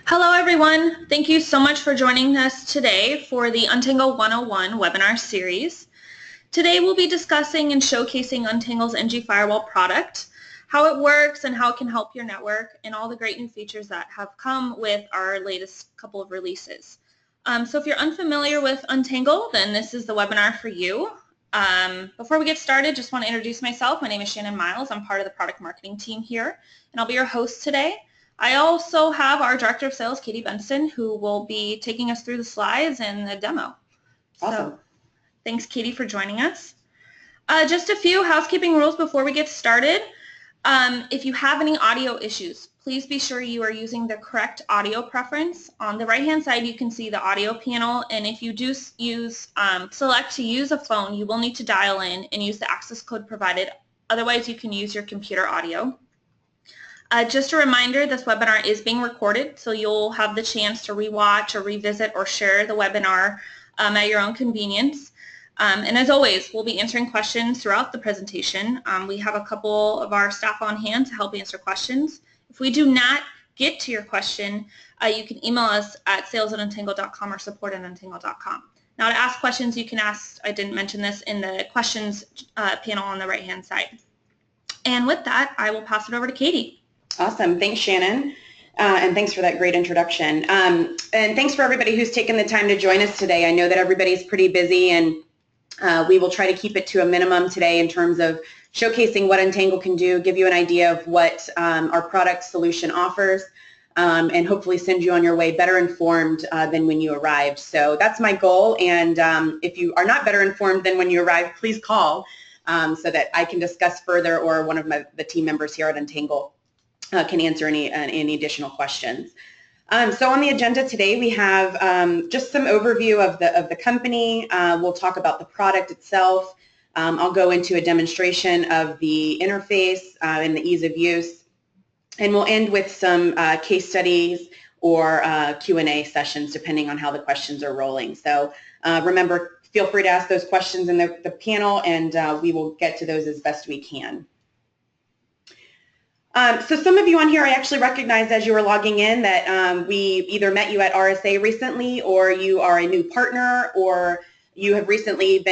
Hello everyone, thank you so much for joining us today for the Untangle 101 webinar series. Today we'll be discussing and showcasing Untangle's NG Firewall product, how it works and how it can help your network, and all the great new features that have come with our latest couple of releases. So if you're unfamiliar with Untangle, then this is the webinar for you. Before we get started, just want to introduce myself. My name is Shannon Miles. I'm part of the product marketing team here, and I'll be your host today. I also have our Director of Sales, Katie Bensten, who will be taking us through the slides and the demo. Awesome. So, thanks, Katie, for joining us. Just a few housekeeping rules before we get started. If you have any audio issues, please be sure you are using the correct audio preference. On the right-hand side, you can see the audio panel, and if you do select to use a phone, you will need to dial in and use the access code provided. Otherwise, you can use your computer audio. Just a reminder, this webinar is being recorded, so you'll have the chance to rewatch or revisit or share the webinar at your own convenience. And as always, we'll be answering questions throughout the presentation. We have a couple of our staff on hand to help answer questions. If we do not get to your question, you can email us at sales@untangle.com or support@untangle.com. Now, to ask questions, you can ask, I didn't mention this, in the questions panel on the right-hand side. And with that, I will pass it over to Katie. Awesome. Thanks, Shannon. And thanks for that great introduction. And thanks for everybody who's taken the time to join us today. I know that everybody's pretty busy, and we will try to keep it to a minimum today in terms of showcasing what Untangle can do, give you an idea of what our product solution offers, and hopefully send you on your way better informed than when you arrived. So that's my goal. And if you are not better informed than when you arrived, please call so that I can discuss further, or one of the team members here at Untangle can answer any additional questions. So on the agenda today, we have just some overview of the company. We'll talk about the product itself. I'll go into a demonstration of the interface and the ease of use, and we'll end with some case studies or Q&A sessions, depending on how the questions are rolling. So remember, feel free to ask those questions in the panel, and we will get to those as best we can. So some of you on here I actually recognized as you were logging in that we either met you at RSA recently, or you are a new partner, or you have recently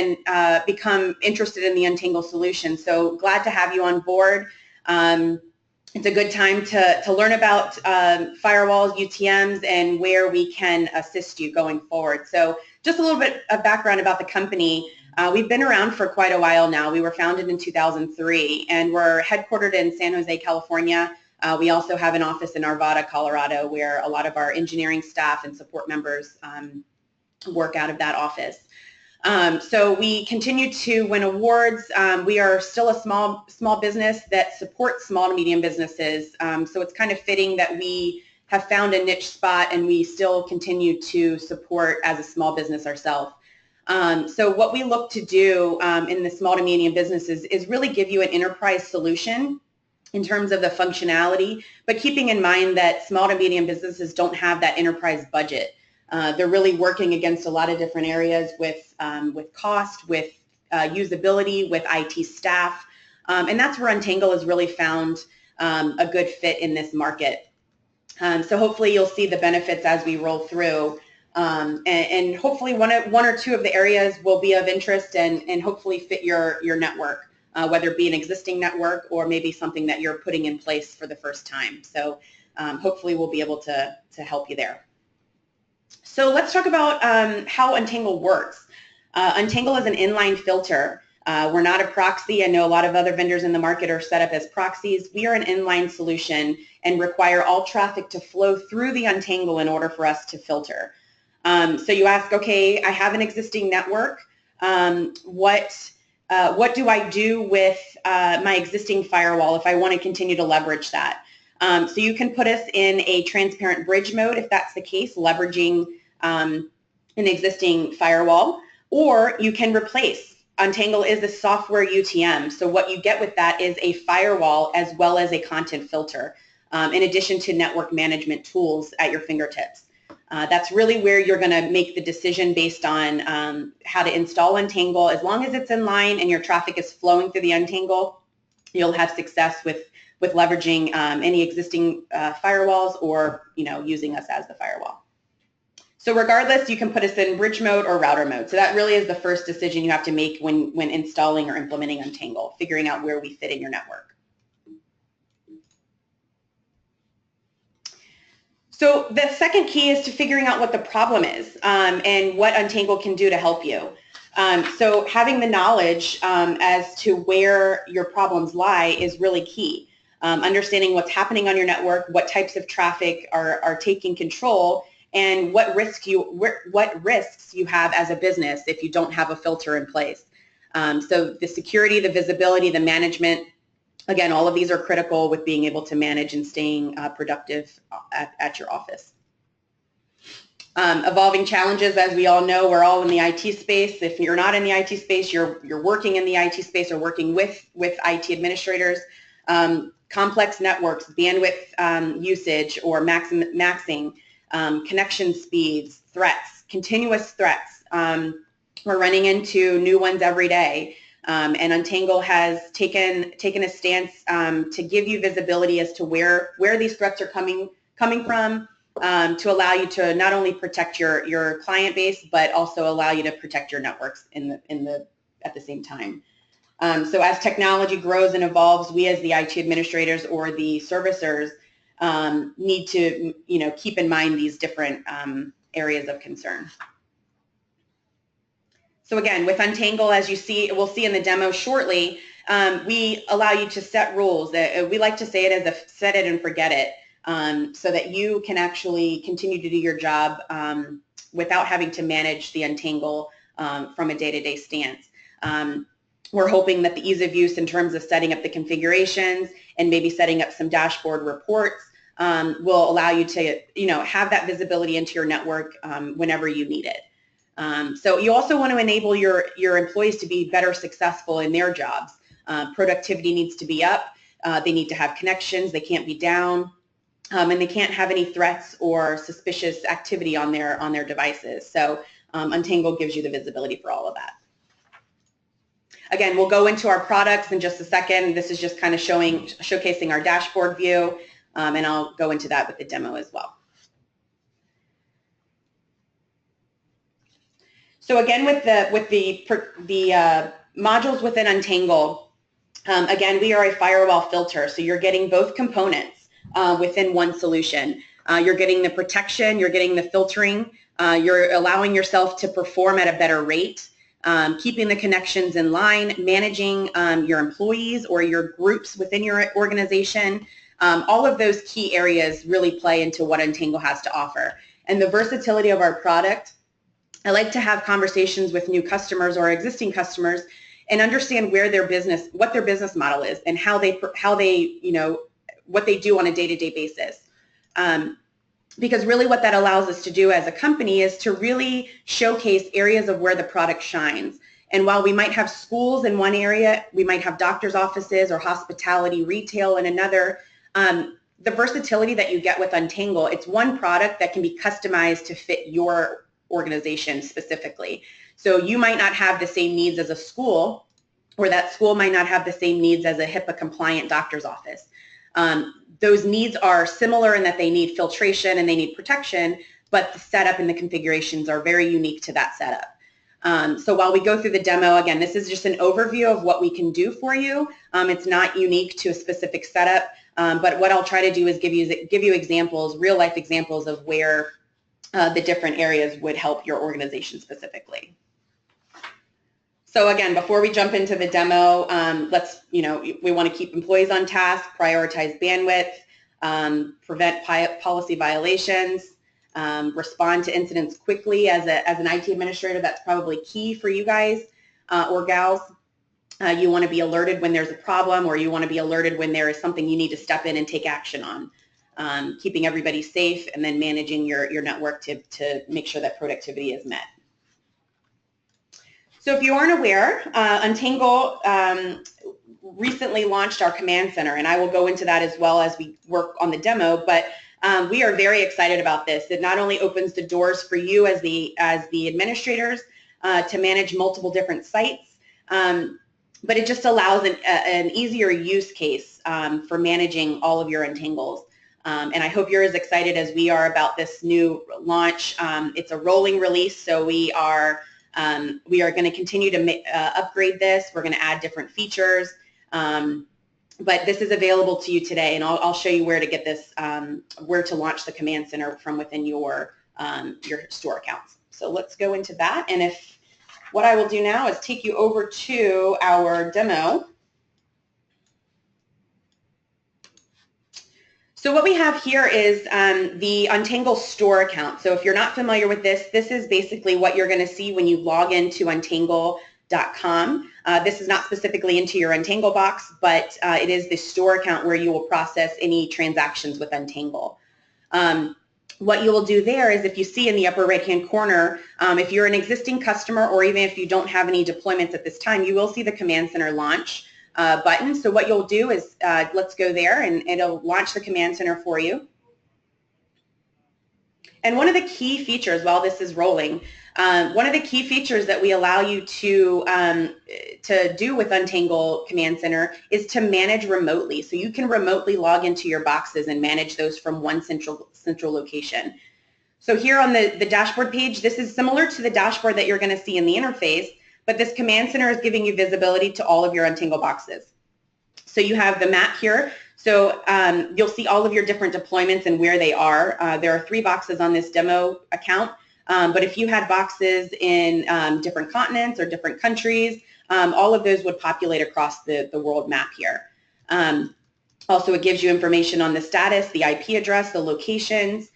become interested in the Untangle solution. So glad to have you on board. It's a good time to learn about firewalls, UTMs, and where we can assist you going forward. So just a little bit of background about the company. We've been around for quite a while now. We were founded in 2003, and we're headquartered in San Jose, California. We also have an office in Arvada, Colorado, where a lot of our engineering staff and support members work out of that office. So we continue to win awards. We are still a small business that supports small to medium businesses. So it's kind of fitting that we have found a niche spot, and we still continue to support as a small business ourselves. So what we look to do in the small to medium businesses is really give you an enterprise solution in terms of the functionality, but keeping in mind that small to medium businesses don't have that enterprise budget. They're really working against a lot of different areas with cost, with usability, with IT staff, and that's where Untangle has really found a good fit in this market. So hopefully you'll see the benefits as we roll through. And hopefully one or two of the areas will be of interest and hopefully fit your network, whether it be an existing network or maybe something that you're putting in place for the first time. So hopefully we'll be able to help you there. So let's talk about how Untangle works. Untangle is an inline filter. We're not a proxy. I know a lot of other vendors in the market are set up as proxies. We are an inline solution and require all traffic to flow through the Untangle in order for us to filter. So you ask, okay, I have an existing network. What do I do with my existing firewall if I want to continue to leverage that? So you can put us in a transparent bridge mode if that's the case, leveraging an existing firewall, or you can replace. Untangle is a software UTM, so what you get with that is a firewall as well as a content filter, in addition to network management tools at your fingertips. That's really where you're going to make the decision based on how to install Untangle. As long as it's in line and your traffic is flowing through the Untangle, you'll have success with with leveraging any existing firewalls or using us as the firewall. So regardless, you can put us in bridge mode or router mode. So that really is the first decision you have to make when installing or implementing Untangle, figuring out where we fit in your network. So the second key is to figuring out what the problem is and what Untangle can do to help you. So having the knowledge as to where your problems lie is really key. Understanding what's happening on your network, what types of traffic are taking control, and what risks you have as a business if you don't have a filter in place. So the security, the visibility, the management, again, all of these are critical with being able to manage and staying productive at your office. Evolving challenges, as we all know, we're all in the IT space. If you're not in the IT space, you're working in the IT space or working with IT administrators. Complex networks, bandwidth usage or maxing, connection speeds, threats, continuous threats. We're running into new ones every day. And Untangle has taken a stance to give you visibility as to where these threats are coming from, to allow you to not only protect your client base, but also allow you to protect your networks at the same time. So as technology grows and evolves, we as the IT administrators or the servicers need to keep in mind these different areas of concern. So again, with Untangle, as we'll see in the demo shortly, we allow you to set rules. We like to say it as a set it and forget it, so that you can actually continue to do your job without having to manage the Untangle from a day-to-day stance. We're hoping that the ease of use in terms of setting up the configurations and maybe setting up some dashboard reports will allow you to have that visibility into your network whenever you need it. So you also want to enable your employees to be better successful in their jobs. Productivity needs to be up. They need to have connections. They can't be down, and they can't have any threats or suspicious activity on their devices. So Untangle gives you the visibility for all of that. Again, we'll go into our products in just a second. This is just kind of showcasing our dashboard view, and I'll go into that with the demo as well. So again, with the modules within Untangle, again, we are a firewall filter, so you're getting both components within one solution. You're getting the protection, you're getting the filtering, you're allowing yourself to perform at a better rate, keeping the connections in line, managing your employees or your groups within your organization. All of those key areas really play into what Untangle has to offer. And the versatility of our product, I like to have conversations with new customers or existing customers and understand what their business model is and what they do on a day-to-day basis. Because really what that allows us to do as a company is to really showcase areas of where the product shines. And while we might have schools in one area, we might have doctor's offices or hospitality, retail in another, the versatility that you get with Untangle, it's one product that can be customized to fit your organization specifically. So you might not have the same needs as a school, or that school might not have the same needs as a HIPAA compliant doctor's office. Those needs are similar in that they need filtration and they need protection, but the setup and the configurations are very unique to that setup. So while we go through the demo, again, this is just an overview of what we can do for you. It's not unique to a specific setup, but what I'll try to do is give you examples, real life examples of where the different areas would help your organization specifically. So again, before we jump into the demo, we want to keep employees on task, prioritize bandwidth, prevent policy violations, respond to incidents quickly. As an IT administrator, that's probably key for you guys or gals. You want to be alerted when there's a problem, or you want to be alerted when there is something you need to step in and take action on. Keeping everybody safe, and then managing your network to make sure that productivity is met. So if you aren't aware, Untangle recently launched our command center, and I will go into that as well as we work on the demo, but we are very excited about this. It not only opens the doors for you as the administrators to manage multiple different sites, but it just allows an easier use case for managing all of your untangles. And I hope you're as excited as we are about this new launch. It's a rolling release, so we are going to continue to upgrade this. We're going to add different features, but this is available to you today, and I'll show you where to get this, where to launch the command center from within your store accounts. So let's go into that, and what I will do now is take you over to our demo. So what we have here is the Untangle store account. So if you're not familiar with this, this is basically what you're going to see when you log into untangle.com. This is not specifically into your Untangle box, but it is the store account where you will process any transactions with Untangle. What you will do there is, if you see in the upper right-hand corner, if you're an existing customer or even if you don't have any deployments at this time, you will see the Command Center launch button. So what you'll do is, let's go there, and it'll launch the Command Center for you. And one of the key features while this is rolling, one of the key features that we allow you to do with Untangle Command Center is to manage remotely. So you can remotely log into your boxes and manage those from one central location. So here on the dashboard page, this is similar to the dashboard that you're going to see in the interface, but this Command Center is giving you visibility to all of your Untangle boxes. So you have the map here. So you'll see all of your different deployments and where they are. There are 3 boxes on this demo account, but if you had boxes in different continents or different countries, all of those would populate across the world map here. Also, it gives you information on the status, the IP address, the locations,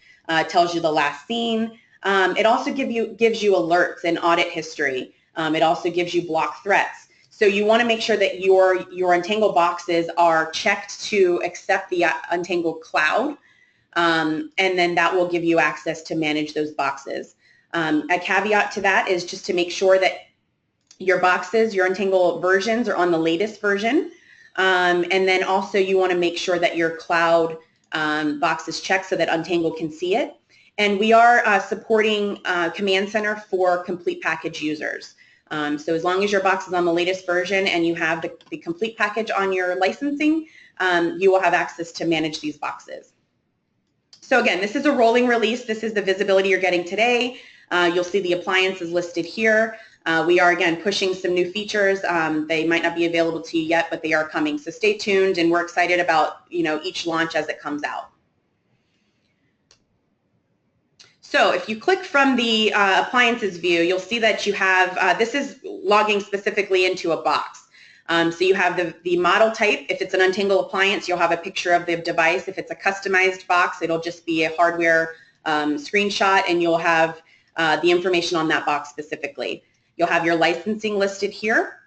tells you the last seen. It also gives you alerts and audit history. It also gives you block threats. So you want to make sure that your Untangle boxes are checked to accept the Untangle cloud, and then that will give you access to manage those boxes. A caveat to that is just to make sure that your boxes, your Untangle versions, are on the latest version, and then also you want to make sure that your cloud box is checked so that Untangle can see it. And we are supporting Command Center for complete package users. So as long as your box is on the latest version and you have the complete package on your licensing, you will have access to manage these boxes. So again, this is a rolling release. This is the visibility you're getting today. You'll see the appliances listed here. We are, again, pushing some new features. They might not be available to you yet, but they are coming. So stay tuned, and we're excited about each launch as it comes out. So if you click from the appliances view, you'll see that you have, this is logging specifically into a box. So you have the model type. If it's an Untangle appliance, you'll have a picture of the device. If it's a customized box, it'll just be a hardware screenshot, and you'll have the information on that box specifically. You'll have your licensing listed here.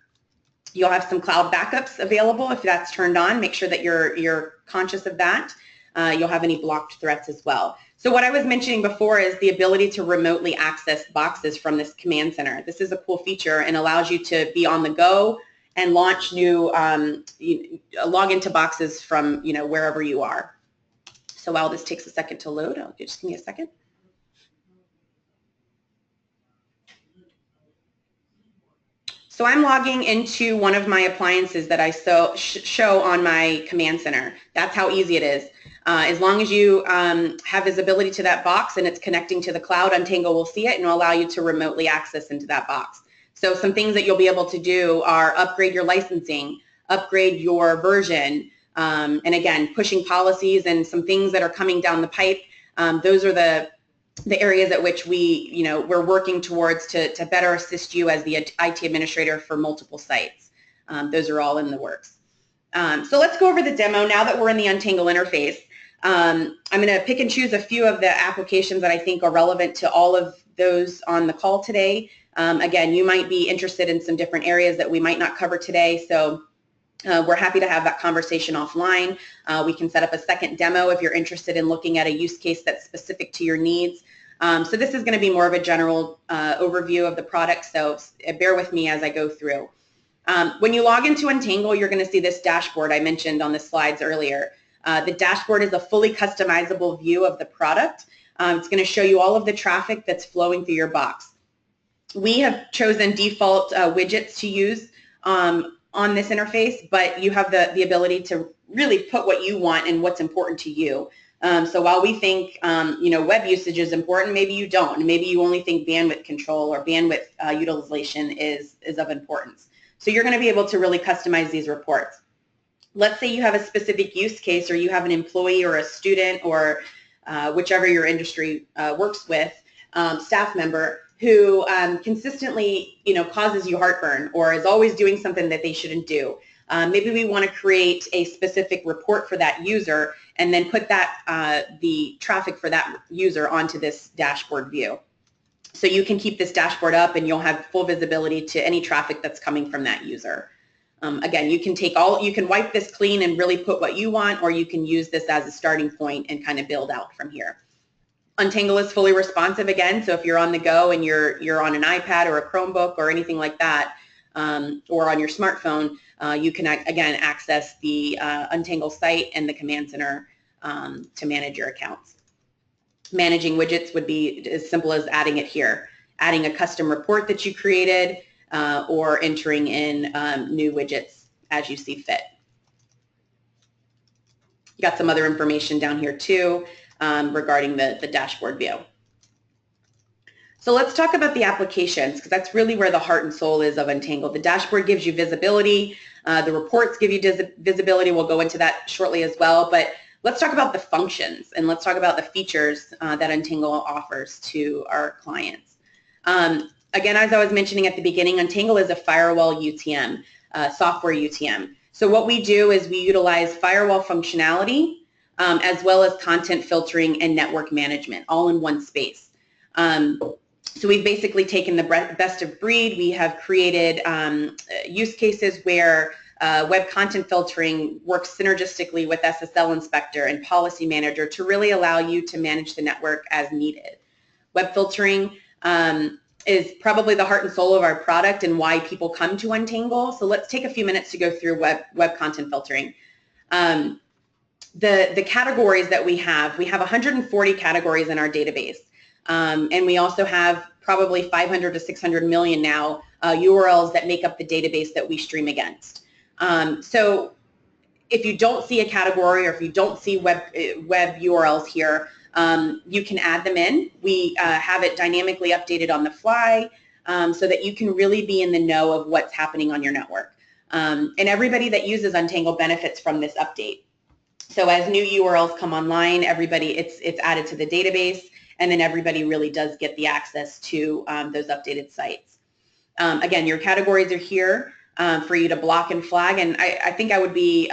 You'll have some cloud backups available if that's turned on. Make sure that you're conscious of that. You'll have any blocked threats as well. So what I was mentioning before is the ability to remotely access boxes from this Command Center. This is a cool feature and allows you to be on the go and launch new, log into boxes from wherever you are. So while this takes a second to load, just give me a second. So I'm logging into one of my appliances that I show on my Command Center. That's how easy it is. As long as you have visibility to that box and it's connecting to the cloud, Untangle will see it and will allow you to remotely access into that box. So some things that you'll be able to do are upgrade your licensing, upgrade your version, and again, pushing policies and some things that are coming down the pipe. Those are the areas at which we're working towards to better assist you as the IT administrator for multiple sites. Those are all in the works. So let's go over the demo now that we're in the Untangle interface. I'm going to pick and choose a few of the applications that I think are relevant to all of those on the call today. Again, you might be interested in some different areas that we might not cover today, so we're happy to have that conversation offline. We can set up a second demo if you're interested in looking at a use case that's specific to your needs. So this is going to be more of a general overview of the product, so bear with me as I go through. When you log into Untangle, you're going to see this dashboard I mentioned on the slides earlier. The dashboard is a fully customizable view of the product. It's going to show you all of the traffic that's flowing through your box. We have chosen default widgets to use on on this interface, but you have the ability to really put what you want and what's important to you. So while we think web usage is important, maybe you don't. Maybe you only think bandwidth control or bandwidth utilization is of importance. So you're going to be able to really customize these reports. Let's say you have a specific use case, or you have an employee or a student, or whichever your industry works with, staff member who consistently causes you heartburn or is always doing something that they shouldn't do. Maybe we want to create a specific report for that user and then put that the traffic for that user onto this dashboard view. So you can keep this dashboard up and you'll have full visibility to any traffic that's coming from that user. Again, you can wipe this clean and really put what you want, or you can use this as a starting point and kind of build out from here. Untangle is fully responsive again, so if you're on the go and you're on an iPad or a Chromebook or anything like that, or on your smartphone, you can again access the Untangle site and the command center to manage your accounts. Managing widgets would be as simple as adding it here, adding a custom report that you created, or entering in new widgets as you see fit. You got some other information down here too regarding the dashboard view. So let's talk about the applications, because that's really where the heart and soul is of Untangle. The dashboard gives you visibility. The reports give you visibility. We'll go into that shortly as well. But let's talk about the functions, and let's talk about the features that Untangle offers to our clients. Again, as I was mentioning at the beginning, Untangle is a firewall UTM, software UTM. So what we do is we utilize firewall functionality as well as content filtering and network management, all in one space. So we've basically taken the best of breed. We have created use cases where web content filtering works synergistically with SSL Inspector and Policy Manager to really allow you to manage the network as needed. Web filtering is probably the heart and soul of our product and why people come to Untangle. So let's take a few minutes to go through web content filtering. The categories that we have 140 categories in our database. And we also have probably 500 to 600 million now URLs that make up the database that we stream against. So if you don't see a category, or if you don't see web URLs here, you can add them in. We have it dynamically updated on the fly so that you can really be in the know of what's happening on your network. And everybody that uses Untangle benefits from this update. So as new URLs come online, it's added to the database, and then everybody really does get the access to those updated sites. Again, your categories are here for you to block and flag, and I think I would be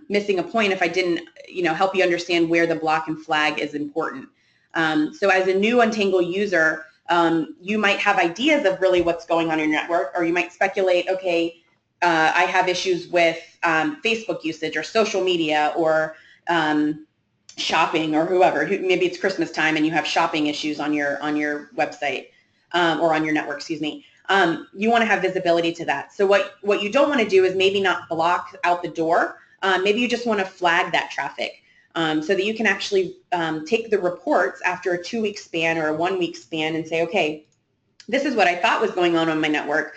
missing a point if I didn't help you understand where the block and flag is important. So as a new Untangle user, you might have ideas of really what's going on in your network, or you might speculate, okay, I have issues with Facebook usage or social media or shopping or whoever. Maybe it's Christmas time and you have shopping issues on your website or on your network, excuse me. You want to have visibility to that. So what you don't want to do is maybe not block out the door. Maybe you just want to flag that traffic so that you can actually take the reports after a 2-week span or a 1-week span and say, okay, this is what I thought was going on my network.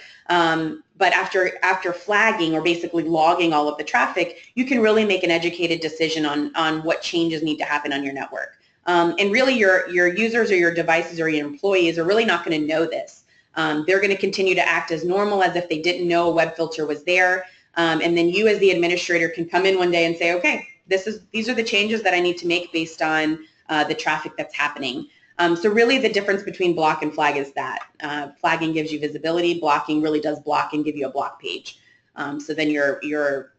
But after flagging or basically logging all of the traffic, you can really make an educated decision on what changes need to happen on your network. And really your users or your devices or your employees are really not going to know this. They're going to continue to act as normal as if they didn't know a web filter was there. And then you as the administrator can come in one day and say, okay, these are the changes that I need to make based on the traffic that's happening. So really the difference between block and flag is that. Flagging gives you visibility. Blocking really does block and give you a block page. So then your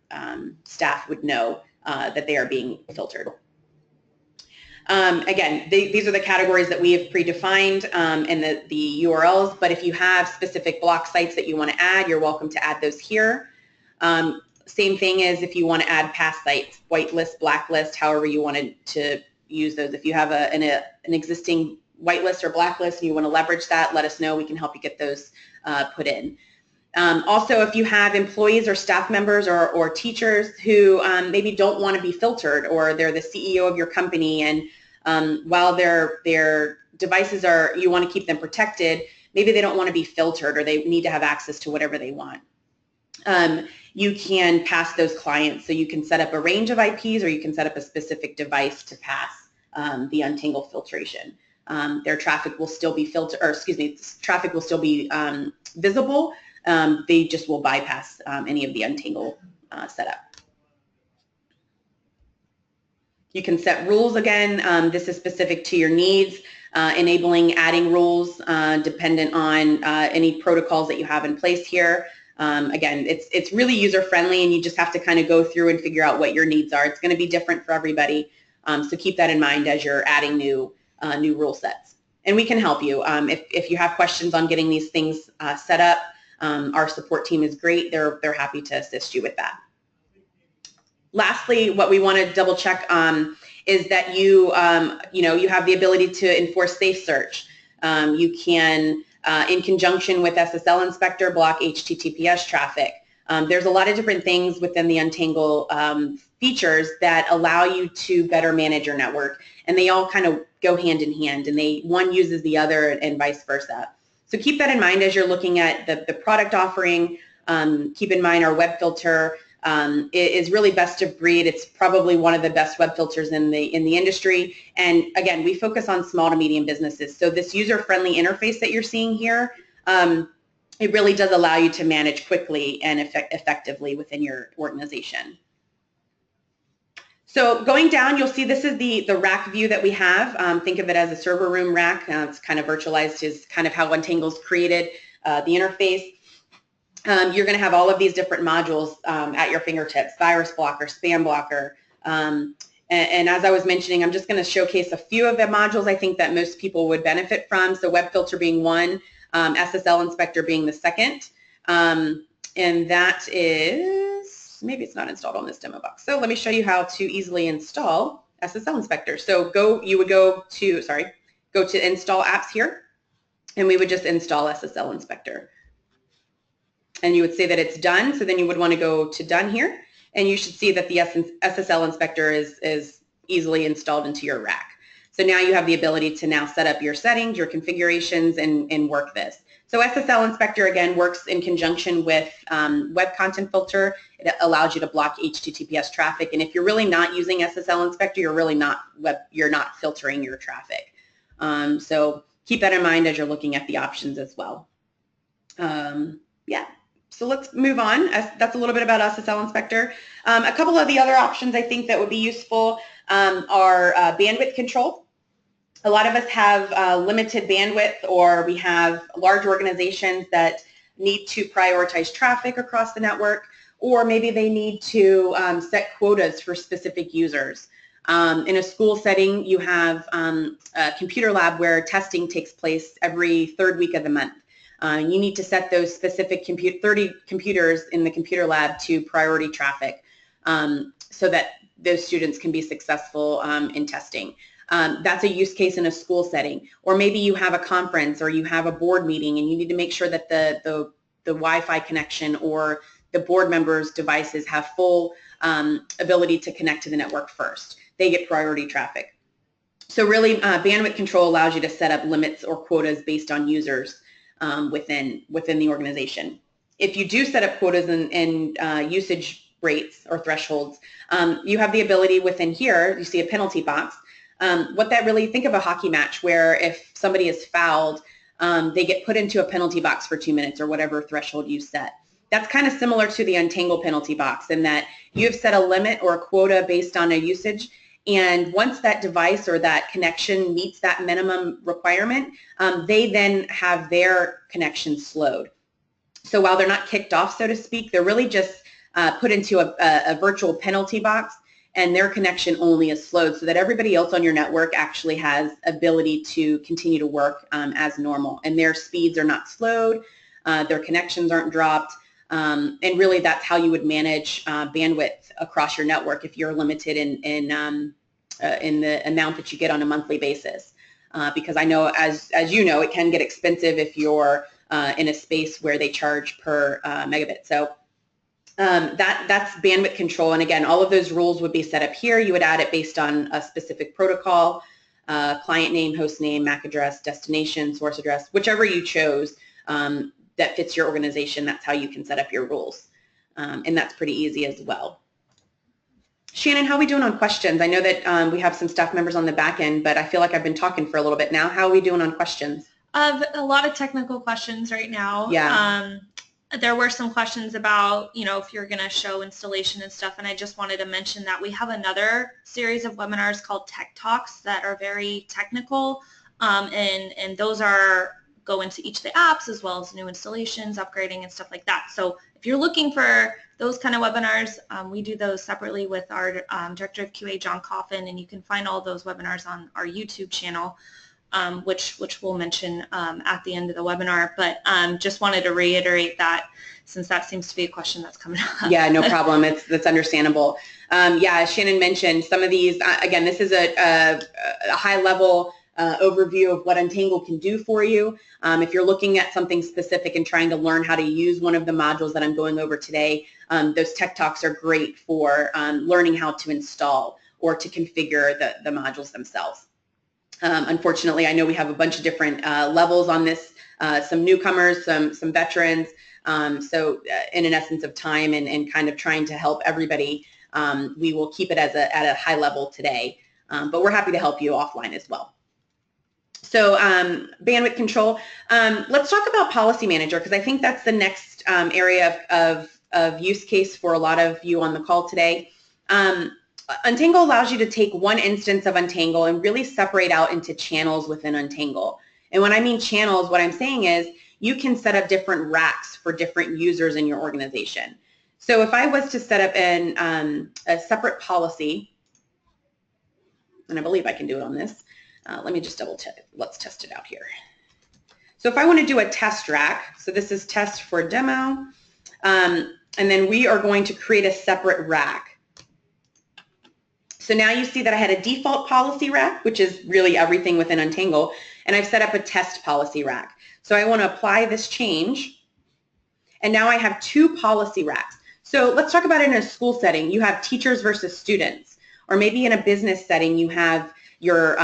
staff would know that they are being filtered. Again, these are the categories that we have predefined and the URLs, but if you have specific block sites that you want to add, you're welcome to add those here. Same thing as if you want to add past sites, whitelist, blacklist, however you wanted to use those. If you have an existing whitelist or blacklist and you want to leverage that, let us know. We can help you get those put in. Also, if you have employees or staff members or teachers who maybe don't want to be filtered, or they're the CEO of your company, and while their devices you want to keep them protected, maybe they don't want to be filtered, or they need to have access to whatever they want. you can pass those clients. So you can set up a range of IPs, or you can set up a specific device to pass the Untangle filtration. Their traffic will still be filtered, or excuse me, traffic will still be visible. They just will bypass any of the Untangle setup. You can set rules again. This is specific to your needs, enabling adding rules dependent on any protocols that you have in place here. Again, it's really user-friendly, and you just have to kind of go through and figure out what your needs are. It's going to be different for everybody, so keep that in mind as you're adding new rule sets. And we can help you. If you have questions on getting these things set up, our support team is great. They're happy to assist you with that. Lastly, what we want to double check is that you have the ability to enforce safe search. You can, in conjunction with SSL Inspector, block HTTPS traffic. There's a lot of different things within the Untangle features that allow you to better manage your network, and they all kind of go hand in hand, and one uses the other and vice versa. So keep that in mind as you're looking at the product offering. Keep in mind our web filter is really best of breed. It's probably one of the best web filters in the industry. And again, we focus on small to medium businesses. So this user-friendly interface that you're seeing here, it really does allow you to manage quickly and effectively within your organization. So going down, you'll see this is the rack view that we have. Think of it as a server room rack. It's kind of virtualized, is kind of how Untangle's created the interface. You're going to have all of these different modules at your fingertips: virus blocker, spam blocker. And as I was mentioning, I'm just going to showcase a few of the modules I think that most people would benefit from. So web filter being one, SSL Inspector being the second. And that is, maybe it's not installed on this demo box. So let me show you how to easily install SSL Inspector. So you would go to install apps here, and we would just install SSL Inspector. And you would say that it's done, so then you would want to go to done here, and you should see that the SSL Inspector is easily installed into your rack. So now you have the ability to now set up your settings, your configurations, and work this. So SSL Inspector, again, works in conjunction with Web Content Filter. It allows you to block HTTPS traffic, and if you're really not using SSL Inspector, you're not filtering your traffic. So keep that in mind as you're looking at the options as well. Yeah. So let's move on. That's a little bit about SSL Inspector. A couple of the other options I think that would be useful are bandwidth control. A lot of us have limited bandwidth, or we have large organizations that need to prioritize traffic across the network, or maybe they need to set quotas for specific users. In a school setting, you have a computer lab where testing takes place every third week of the month. You need to set those specific 30 computers in the computer lab to priority traffic so that those students can be successful in testing. That's a use case in a school setting. Or maybe you have a conference or you have a board meeting and you need to make sure that the Wi-Fi connection or the board members' devices have full ability to connect to the network first. They get priority traffic. So really, bandwidth control allows you to set up limits or quotas based on users within the organization. If you do set up quotas and usage rates or thresholds, you have the ability within here, you see a penalty box. What that really, think of a hockey match where if somebody is fouled, they get put into a penalty box for 2 minutes or whatever threshold you set. That's kind of similar to the Untangle penalty box in that you've set a limit or a quota based on a usage, and once that device or that connection meets that minimum requirement, they then have their connection slowed. So while they're not kicked off, so to speak, they're really just put into a virtual penalty box, and their connection only is slowed so that everybody else on your network actually has ability to continue to work as normal, and their speeds are not slowed, their connections aren't dropped, and really that's how you would manage bandwidth across your network if you're limited in the amount that you get on a monthly basis. Because I know, as you know, it can get expensive if you're in a space where they charge per megabit. So that's bandwidth control, and again, all of those rules would be set up here. You would add it based on a specific protocol, client name, host name, MAC address, destination, source address, whichever you chose that fits your organization. That's how you can set up your rules. and that's pretty easy as well. Shannon, how are we doing on questions? I know that we have some staff members on the back end, but I feel like I've been talking for a little bit now. How are we doing on questions? A lot of technical questions right now. Yeah. There were some questions about, if you're going to show installation and stuff, and I just wanted to mention that we have another series of webinars called Tech Talks that are very technical, and those go into each of the apps as well as new installations, upgrading, and stuff like that. So if you're looking for those kind of webinars, we do those separately with our Director of QA, John Coffin, and you can find all those webinars on our YouTube channel. Which we'll mention at the end of the webinar, but just wanted to reiterate that since that seems to be a question that's coming up. Yeah, no problem. That's understandable. Yeah, as Shannon mentioned, some of these, again, this is a high-level overview of what Untangle can do for you. If you're looking at something specific and trying to learn how to use one of the modules that I'm going over today, those Tech Talks are great for learning how to install or to configure the modules themselves. Unfortunately, I know we have a bunch of different levels on this, some newcomers, some veterans, so in an essence of time and kind of trying to help everybody, we will keep it at a high level today, but we're happy to help you offline as well. So bandwidth control, let's talk about Policy Manager, because I think that's the next area of use case for a lot of you on the call today. Untangle allows you to take one instance of Untangle and really separate out into channels within Untangle. And when I mean channels, what I'm saying is you can set up different racks for different users in your organization. So if I was to set up a separate policy, and I believe I can do it on this, let me just double check. Let's test it out here. So if I want to do a test rack, so this is test for demo, and then we are going to create a separate rack. So now you see that I had a default policy rack, which is really everything within Untangle, and I've set up a test policy rack. So I want to apply this change, and now I have two policy racks. So let's talk about it in a school setting. You have teachers versus students, or maybe in a business setting you have your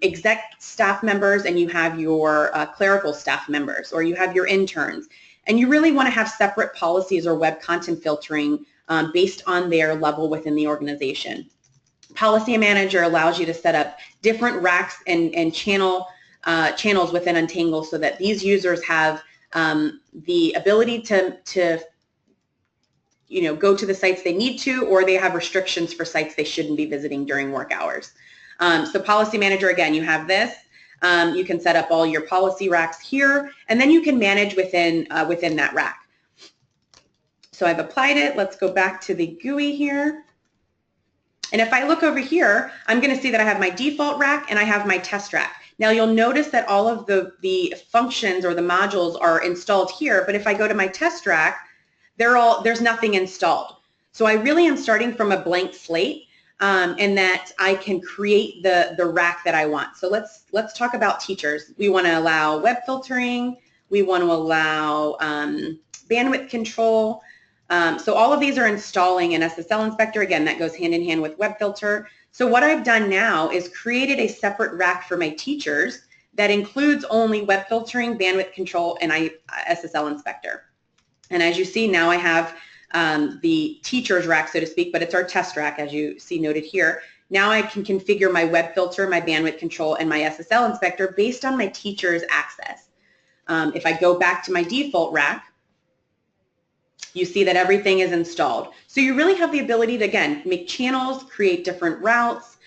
exec staff members and you have your clerical staff members, or you have your interns, and you really want to have separate policies or web content filtering based on their level within the organization. Policy Manager allows you to set up different racks and channels within Untangle so that these users have the ability to go to the sites they need to, or they have restrictions for sites they shouldn't be visiting during work hours. So Policy Manager, again, you have this. You can set up all your policy racks here, and then you can manage within that rack. So I've applied it. Let's go back to the GUI here. And if I look over here, I'm going to see that I have my default rack and I have my test rack. Now you'll notice that all of the functions or the modules are installed here, but if I go to my test rack, there's nothing installed. So I really am starting from a blank slate, and that I can create the rack that I want. So let's talk about teachers. We want to allow web filtering. We want to allow bandwidth control. So all of these are installing an SSL inspector. Again, that goes hand in hand with web filter. So what I've done now is created a separate rack for my teachers that includes only web filtering, bandwidth control, and SSL inspector. And as you see now, I have the teachers rack, so to speak, but it's our test rack, as you see noted here. Now I can configure my web filter, my bandwidth control, and my SSL inspector based on my teacher's access. If I go back to my default rack, you see that everything is installed. So you really have the ability to, again, make channels, create different routes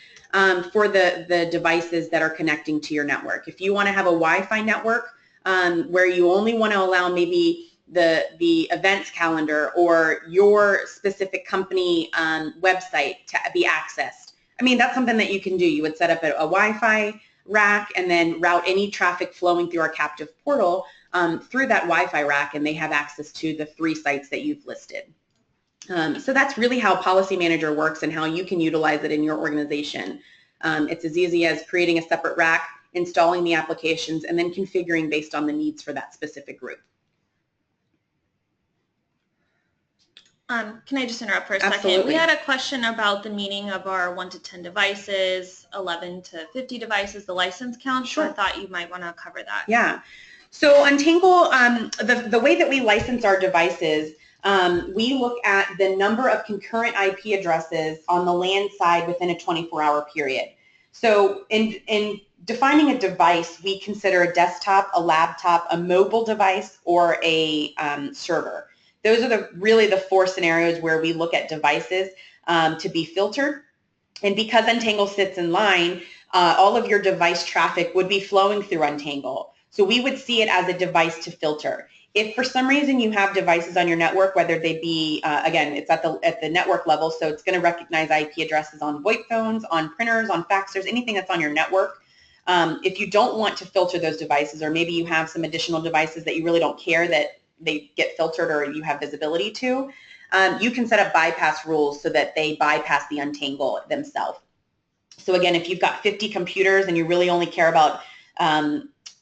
for the devices that are connecting to your network. If you want to have a Wi-Fi network where you only want to allow maybe the events calendar or your specific company website to be accessed, I mean, that's something that you can do. You would set up a Wi-Fi rack and then route any traffic flowing through our captive portal through that Wi-Fi rack, and they have access to the 3 sites that you've listed. So that's really how Policy Manager works and how you can utilize it in your organization. It's as easy as creating a separate rack, installing the applications, and then configuring based on the needs for that specific group. Can I just interrupt for a second? Absolutely. We had a question about the meaning of our 1 to 10 devices, 11 to 50 devices, the license count. Sure. So I thought you might want to cover that. Yeah. So Untangle, the way that we license our devices, we look at the number of concurrent IP addresses on the LAN side within a 24-hour period. So in defining a device, we consider a desktop, a laptop, a mobile device, or a server. Those are really the four scenarios where we look at devices to be filtered. And because Untangle sits in line, all of your device traffic would be flowing through Untangle. So we would see it as a device to filter. If for some reason you have devices on your network, whether they be, again, it's at the network level, so it's going to recognize IP addresses on VoIP phones, on printers, on faxers, anything that's on your network. If you don't want to filter those devices, or maybe you have some additional devices that you really don't care that they get filtered or you have visibility to, you can set up bypass rules so that they bypass the Untangle themselves. So again, if you've got 50 computers and you really only care about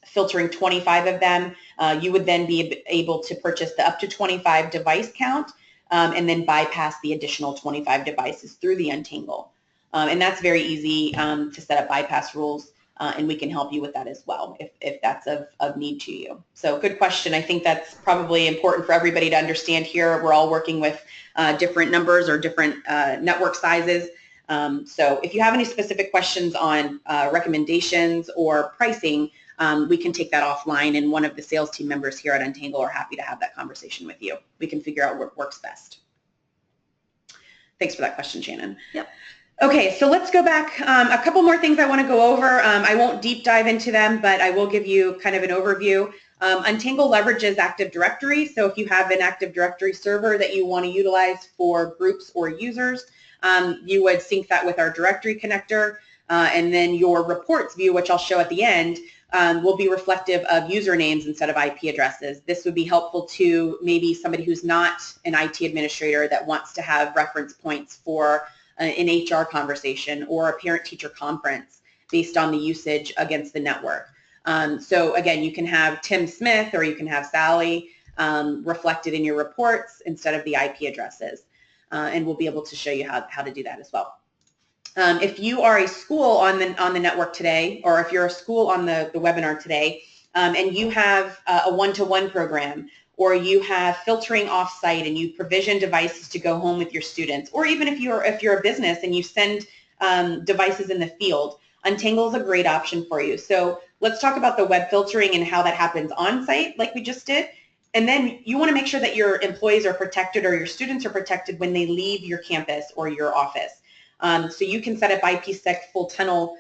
filtering 25 of them, you would then be able to purchase the up to 25 device count and then bypass the additional 25 devices through the Untangle. And that's very easy to set up bypass rules, and we can help you with that as well if that's of need to you. So good question. I think that's probably important for everybody to understand here. We're all working with different numbers or different network sizes. So if you have any specific questions on recommendations or pricing, we can take that offline, and one of the sales team members here at Untangle are happy to have that conversation with you. We can figure out what works best. Thanks for that question, Shannon. Yep. Okay, so let's go back. A couple more things I want to go over. I won't deep dive into them, but I will give you kind of an overview. Untangle leverages Active Directory, so if you have an Active Directory server that you want to utilize for groups or users, you would sync that with our directory connector, and then your reports view, which I'll show at the end, will be reflective of usernames instead of IP addresses. This would be helpful to maybe somebody who's not an IT administrator that wants to have reference points for an HR conversation or a parent-teacher conference based on the usage against the network. So again, you can have Tim Smith or you can have Sally reflected in your reports instead of the IP addresses. And we'll be able to show you how to do that as well. If you are a school on the network today, or if you're a school on the webinar today, and you have a one-to-one program, or you have filtering off-site and you provision devices to go home with your students, or even if you're a business and you send devices in the field, Untangle is a great option for you. So let's talk about the web filtering and how that happens on-site like we just did. And then you want to make sure that your employees are protected or your students are protected when they leave your campus or your office. So you can set up IPsec full tunnel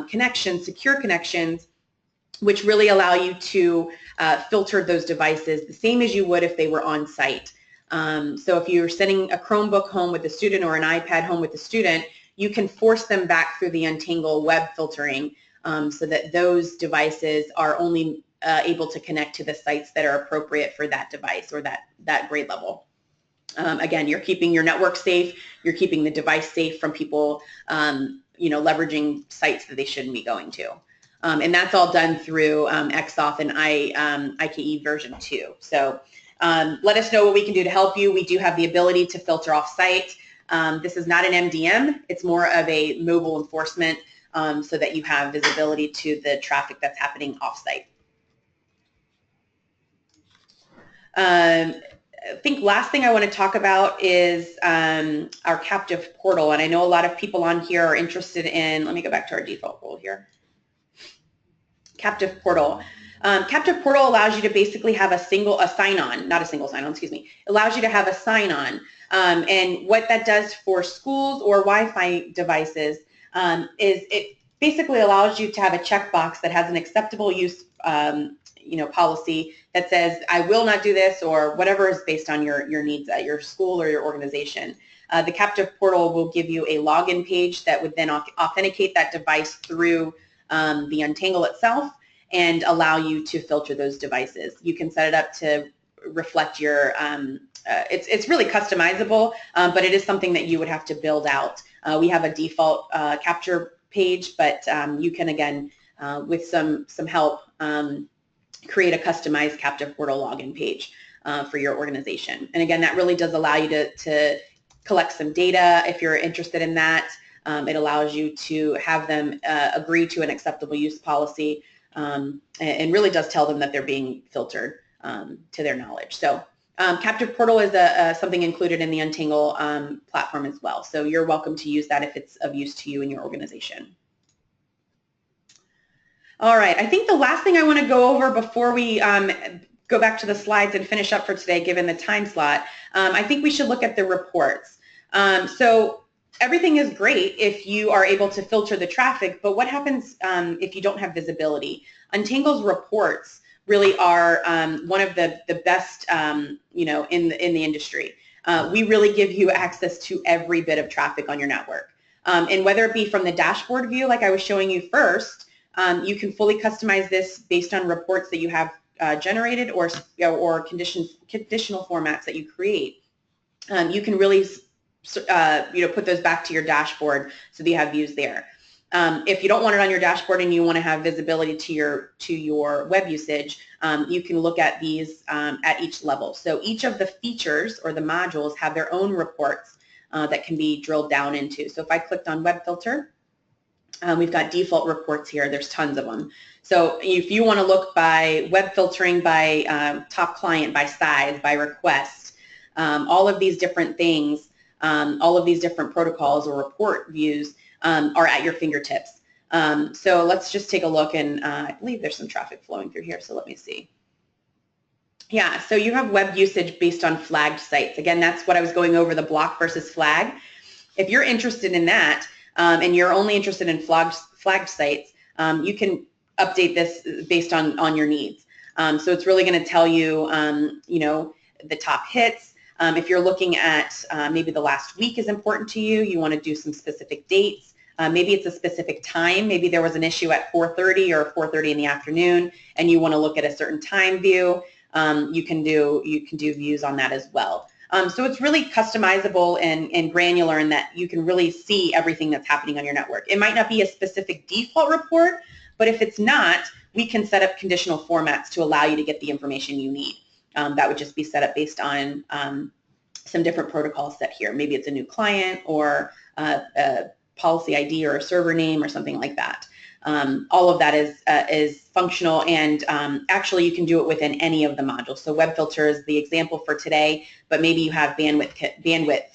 connections, secure connections, which really allow you to filter those devices the same as you would if they were on site. So if you're sending a Chromebook home with a student or an iPad home with a student, you can force them back through the Untangle web filtering so that those devices are only able to connect to the sites that are appropriate for that device or that grade level. Again, you're keeping your network safe, you're keeping the device safe from people leveraging sites that they shouldn't be going to. And that's all done through XOF and IKE version 2. So let us know what we can do to help you. We do have the ability to filter off-site. This is not an MDM. It's more of a mobile enforcement so that you have visibility to the traffic that's happening off-site. I think last thing I want to talk about is our captive portal. And I know a lot of people on here are interested in, let me go back to our default role here. Captive portal. Captive portal allows you to basically have a sign-on, not a single sign-on, excuse me. It allows you to have a sign-on. And what that does for schools or Wi-Fi devices is it basically allows you to have a checkbox that has an acceptable use policy that says, I will not do this, or whatever is based on your needs at your school or your organization. The captive portal will give you a login page that would then authenticate that device through the Untangle itself and allow you to filter those devices. You can set it up to reflect your, it's really customizable, but it is something that you would have to build out. We have a default capture page, but you can, again, with some help, create a customized captive portal login page for your organization. And again, that really does allow you to collect some data if you're interested in that. It allows you to have them agree to an acceptable use policy and really does tell them that they're being filtered to their knowledge. So Captive Portal is something included in the Untangle platform as well. So you're welcome to use that if it's of use to you and your organization. All right, I think the last thing I want to go over before we go back to the slides and finish up for today, given the time slot, I think we should look at the reports. So everything is great if you are able to filter the traffic, but what happens if you don't have visibility? Untangle's reports really are one of the best, you know, in the industry. We really give you access to every bit of traffic on your network. And whether it be from the dashboard view, like I was showing you first, you can fully customize this based on reports that you have generated or conditional formats that you create. You can really you know, put those back to your dashboard so that you have views there. If you don't want it on your dashboard and you want to have visibility to your web usage, you can look at these at each level. So each of the features or the modules have their own reports that can be drilled down into. So if I clicked on web filter, we've got default reports here. There's tons of them. So if you want to look by web filtering by top client, by size, by request, all of these different things, all of these different protocols or report views are at your fingertips. So let's just take a look, and I believe there's some traffic flowing through here, so let me see. Yeah, so you have web usage based on flagged sites. Again, that's what I was going over, the block versus flag. If you're interested in that, and you're only interested in flagged sites, you can update this based on your needs. So it's really going to tell you, you know, the top hits. If you're looking at maybe the last week is important to you, you want to do some specific dates. Maybe it's a specific time. Maybe there was an issue at 4:30 or 4:30 in the afternoon, and you want to look at a certain time view. You can do views on that as well. So it's really customizable and granular in that you can really see everything that's happening on your network. It might not be a specific default report, but if it's not, we can set up conditional formats to allow you to get the information you need. That would just be set up based on some different protocols set here. Maybe it's a new client or a policy ID or a server name or something like that. All of that is functional, and actually you can do it within any of the modules. So web filter is the example for today, but maybe you have bandwidth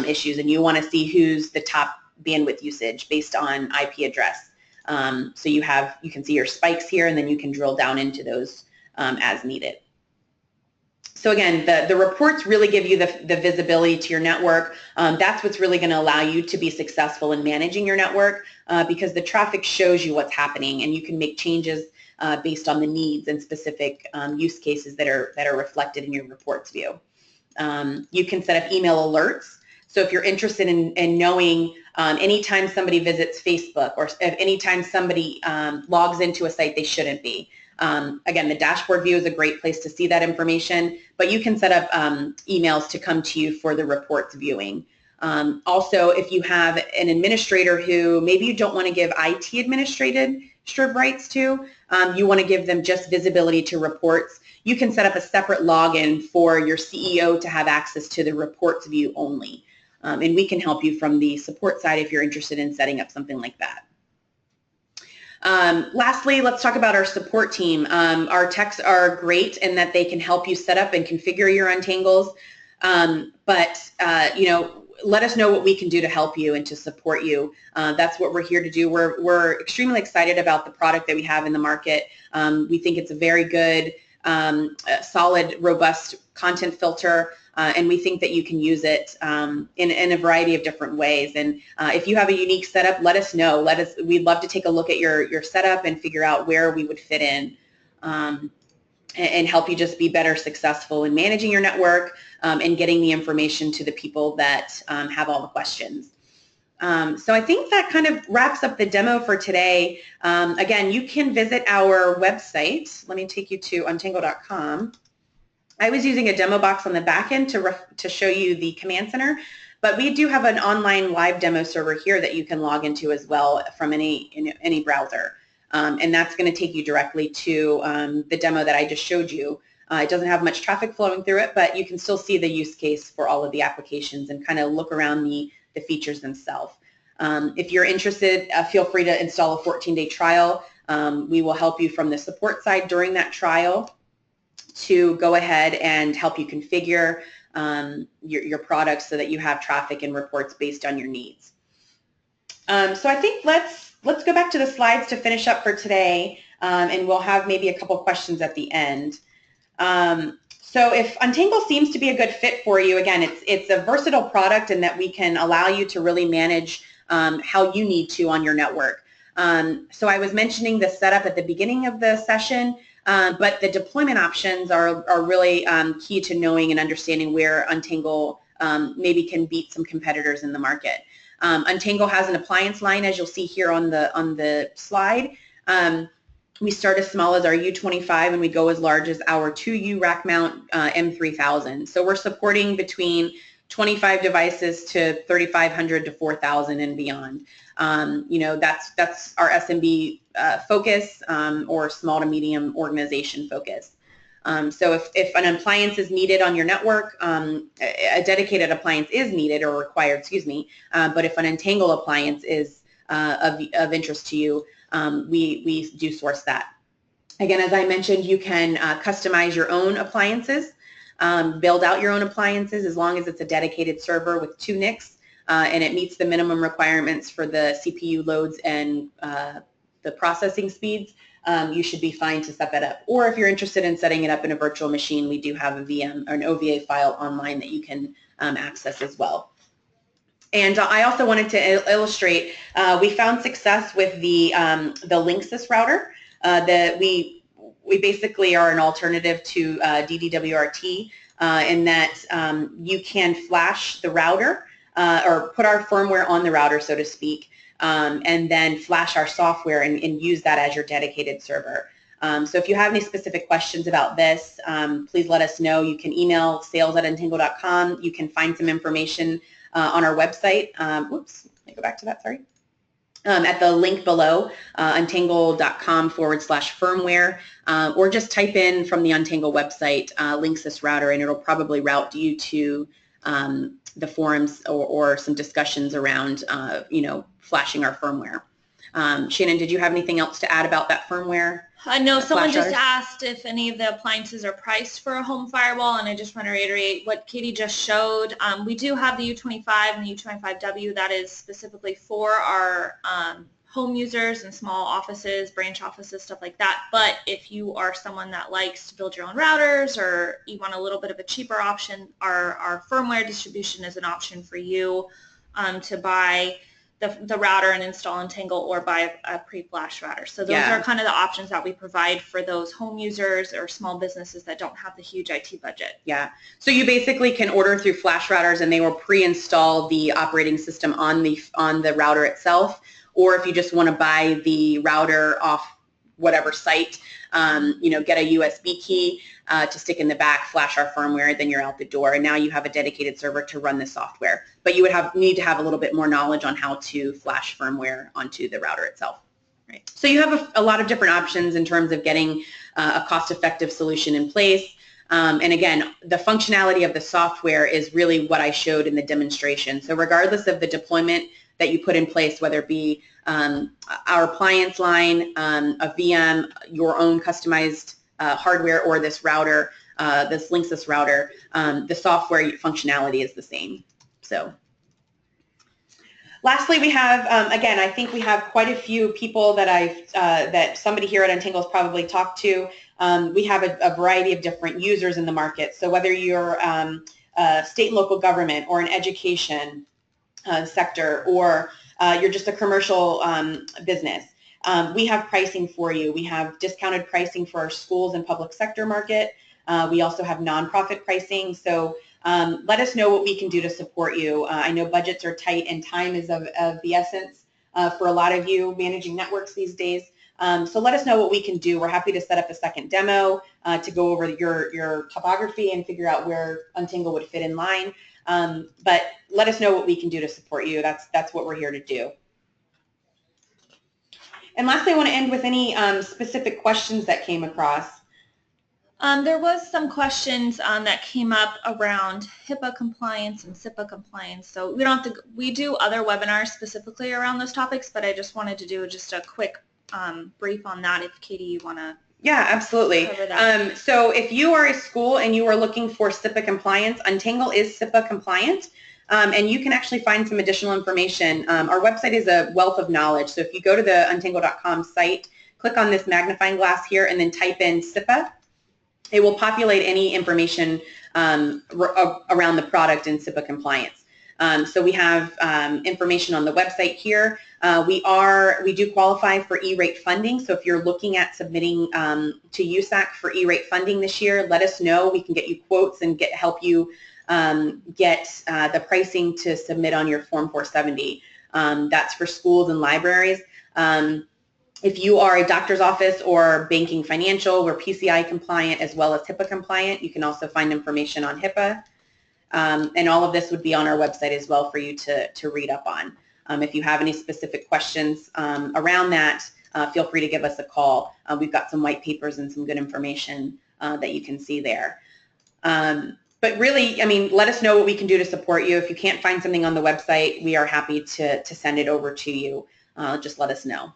issues and you want to see who's the top bandwidth usage based on IP address. So you can see your spikes here, and then you can drill down into those as needed. So again, the reports really give you the visibility to your network. That's what's really going to allow you to be successful in managing your network, because the traffic shows you what's happening, and you can make changes based on the needs and specific use cases that are reflected in your reports view. You can set up email alerts. So if you're interested in knowing anytime somebody visits Facebook, or anytime somebody logs into a site they shouldn't be. Again, the dashboard view is a great place to see that information, but you can set up emails to come to you for the reports viewing. Also, if you have an administrator who maybe you don't want to give IT administrative rights to, you want to give them just visibility to reports, you can set up a separate login for your CEO to have access to the reports view only. And we can help you from the support side if you're interested in setting up something like that. Lastly, let's talk about our support team. Our techs are great in that they can help you set up and configure your untangles, but you know, let us know what we can do to help you and to support you. That's what we're here to do. We're extremely excited about the product that we have in the market. We think it's a very good, solid, robust content filter. And we think that you can use it in a variety of different ways. And if you have a unique setup, let us know. We'd love to take a look at your setup and figure out where we would fit in, and help you just be better successful in managing your network and getting the information to the people that have all the questions. So I think that kind of wraps up the demo for today. Again, you can visit our website. Let me take you to untangle.com. I was using a demo box on the back end to show you the command center, but we do have an online live demo server here that you can log into as well from any browser. And that's going to take you directly to the demo that I just showed you. It doesn't have much traffic flowing through it, but you can still see the use case for all of the applications and kind of look around the features themselves. If you're interested, feel free to install a 14-day trial. We will help you from the support side during that trial to go ahead and help you configure your products so that you have traffic and reports based on your needs. So I think let's go back to the slides to finish up for today, and we'll have maybe a couple questions at the end. So if Untangle seems to be a good fit for you, again, it's a versatile product in that we can allow you to really manage how you need to on your network. So I was mentioning the setup at the beginning of the session, but the deployment options are really key to knowing and understanding where Untangle maybe can beat some competitors in the market. Untangle has an appliance line, as you'll see here on the slide. We start as small as our U25 and we go as large as our 2U rack mount M3000. So we're supporting between 25 devices to 3,500 to 4,000 and beyond. You know, that's our SMB focus or small to medium organization focus. So if an appliance is needed on your network, a dedicated appliance is needed or required, excuse me, but if an Untangle appliance is of interest to you, we do source that. Again, as I mentioned, you can customize your own appliances, build out your own appliances as long as it's a dedicated server with 2 NICs and it meets the minimum requirements for the CPU loads and the processing speeds. You should be fine to set that up. Or if you're interested in setting it up in a virtual machine, we do have a VM or an OVA file online that you can access as well. And I also wanted to illustrate, we found success with the Linksys router. That we basically are an alternative to DDWRT in that you can flash the router or put our firmware on the router, so to speak, and then flash our software and use that as your dedicated server. So if you have any specific questions about this, please let us know. You can email sales@untangle.com. You can find some information on our website. Whoops, let me go back to that, sorry. At the link below, untangle.com/firmware, or just type in from the Untangle website, Linksys router, and it'll probably route you to the forums or some discussions around, you know, flashing our firmware. Shannon, did you have anything else to add about that firmware? No, someone just asked if any of the appliances are priced for a home firewall, and I just want to reiterate what Katie just showed. We do have the U25 and the U25W that is specifically for our home users and small offices, branch offices, stuff like that. But if you are someone that likes to build your own routers or you want a little bit of a cheaper option, our firmware distribution is an option for you to buy the router and install Untangle or buy a pre-flash router. So those are kind of the options that we provide for those home users or small businesses that don't have the huge IT budget. Yeah. So you basically can order through flash routers and they will pre-install the operating system on the router itself. Or if you just want to buy the router off whatever site, you know, get a USB key to stick in the back, flash our firmware, then you're out the door, and now you have a dedicated server to run the software. But you would need to have a little bit more knowledge on how to flash firmware onto the router itself. Right. So you have a lot of different options in terms of getting a cost-effective solution in place. And again, the functionality of the software is really what I showed in the demonstration. So regardless of the deployment that you put in place, whether it be our appliance line, a VM, your own customized hardware, or this router, this Linksys router, the software functionality is the same. So lastly, we have, again, I think we have quite a few people that that somebody here at Untangle has probably talked to. We have a variety of different users in the market. So whether you're state and local government or an education sector, or you're just a commercial business, we have pricing for you. We have discounted pricing for our schools and public sector market. We also have nonprofit pricing. So let us know what we can do to support you. I know budgets are tight and time is of the essence for a lot of you managing networks these days. So let us know what we can do. We're happy to set up a second demo to go over your topography and figure out where Untangle would fit in line. But let us know what we can do to support you. That's what we're here to do. And lastly, I want to end with any specific questions that came across. There was some questions that came up around HIPAA compliance and SIPA compliance. So we don't have to. We do other webinars specifically around those topics, but I just wanted to do just a quick brief on that. If Katie, you want to. Yeah, absolutely. So if you are a school and you are looking for SIPA compliance, Untangle is SIPA compliant, and you can actually find some additional information. Our website is a wealth of knowledge, so if you go to the untangle.com site, click on this magnifying glass here and then type in SIPA, it will populate any information around the product and SIPA compliance. So we have information on the website here. We do qualify for E-rate funding, so if you're looking at submitting to USAC for E-rate funding this year, let us know. We can get you quotes and help you get the pricing to submit on your Form 470. That's for schools and libraries. If you are a doctor's office or banking financial, we're PCI compliant as well as HIPAA compliant. You can also find information on HIPAA. And all of this would be on our website as well for you to read up on. If you have any specific questions around that, feel free to give us a call. We've got some white papers and some good information that you can see there. But really, I mean, let us know what we can do to support you. If you can't find something on the website, we are happy to send it over to you. Just let us know.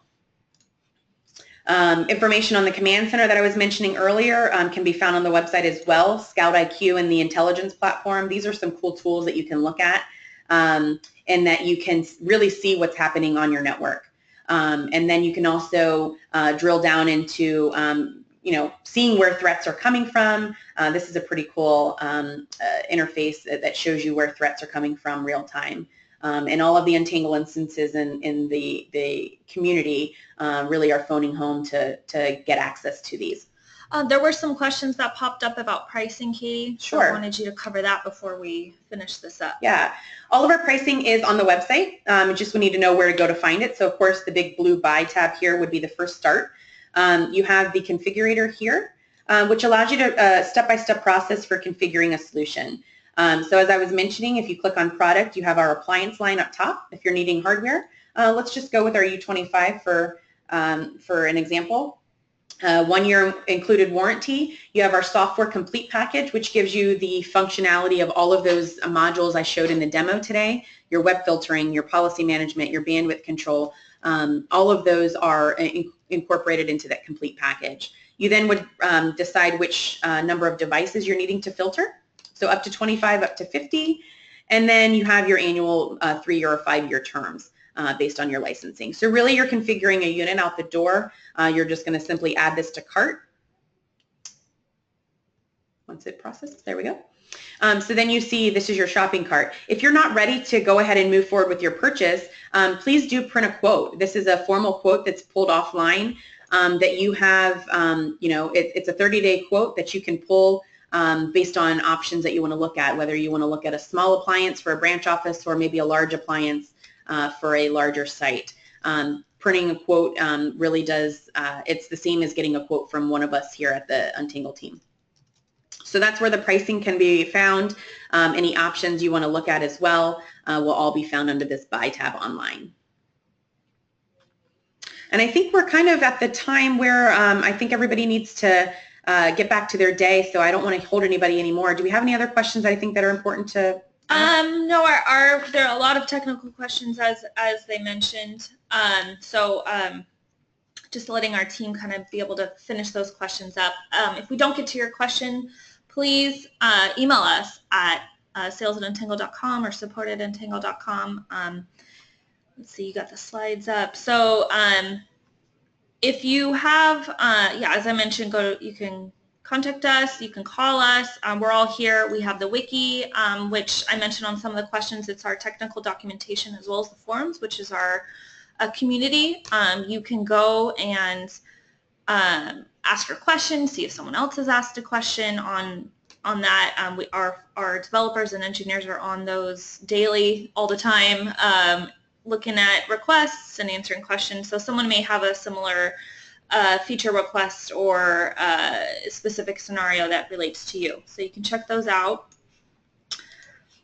Information on the command center that I was mentioning earlier can be found on the website as well. Scout IQ and the intelligence platform. These are some cool tools that you can look at and that you can really see what's happening on your network. And then you can also drill down into seeing where threats are coming from. This is a pretty cool interface that shows you where threats are coming from real time. And all of the Untangle instances in the community really are phoning home to get access to these. There were some questions that popped up about pricing, Katie. Sure. So I wanted you to cover that before we finish this up. Yeah. All of our pricing is on the website. Just we need to know where to go to find it. So, of course, the big blue buy tab here would be the first start. You have the configurator here, which allows you to step-by-step process for configuring a solution. So as I was mentioning, if you click on product, you have our appliance line up top if you're needing hardware. Let's just go with our U25 for an example. 1 year included warranty. You have our software complete package, which gives you the functionality of all of those modules I showed in the demo today, your web filtering, your policy management, your bandwidth control. All of those are incorporated into that complete package. You then would decide which number of devices you're needing to filter. So up to 25, up to 50, and then you have your annual 3-year or 5-year terms based on your licensing. So really you're configuring a unit out the door. You're just going to simply add this to cart. Once it processes, there we go. So then you see this is your shopping cart. If you're not ready to go ahead and move forward with your purchase, please do print a quote. This is a formal quote that's pulled offline that you have, it's a 30-day quote that you can pull based on options that you want to look at, whether you want to look at a small appliance for a branch office or maybe a large appliance for a larger site. Printing a quote really does, it's the same as getting a quote from one of us here at the Untangle team. So that's where the pricing can be found. Any options you want to look at as well will all be found under this Buy tab online. And I think we're kind of at the time where I think everybody needs to get back to their day, so I don't want to hold anybody anymore. Do we have any other questions I think that are important to ask? No, there are a lot of technical questions as they mentioned. Just letting our team kind of be able to finish those questions up. If we don't get to your question, please email us at sales@untangle.com or support@untangle.com. Let's see, you got the slides up. So if you have, as I mentioned, you can contact us, you can call us. We're all here. We have the wiki, which I mentioned on some of the questions. It's our technical documentation as well as the forums, which is our community. You can go and ask your question, see if someone else has asked a question on that. Our developers and engineers are on those daily, all the time, looking at requests and answering questions. So someone may have a similar feature request or specific scenario that relates to you. So you can check those out.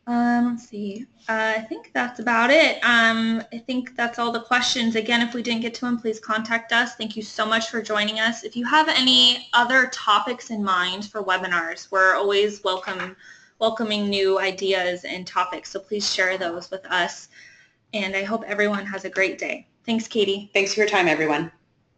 Let's see. I think that's about it. I think that's all the questions. Again, if we didn't get to them, please contact us. Thank you so much for joining us. If you have any other topics in mind for webinars, we're always welcoming new ideas and topics, so please share those with us. And I hope everyone has a great day. Thanks, Katie. Thanks for your time, everyone.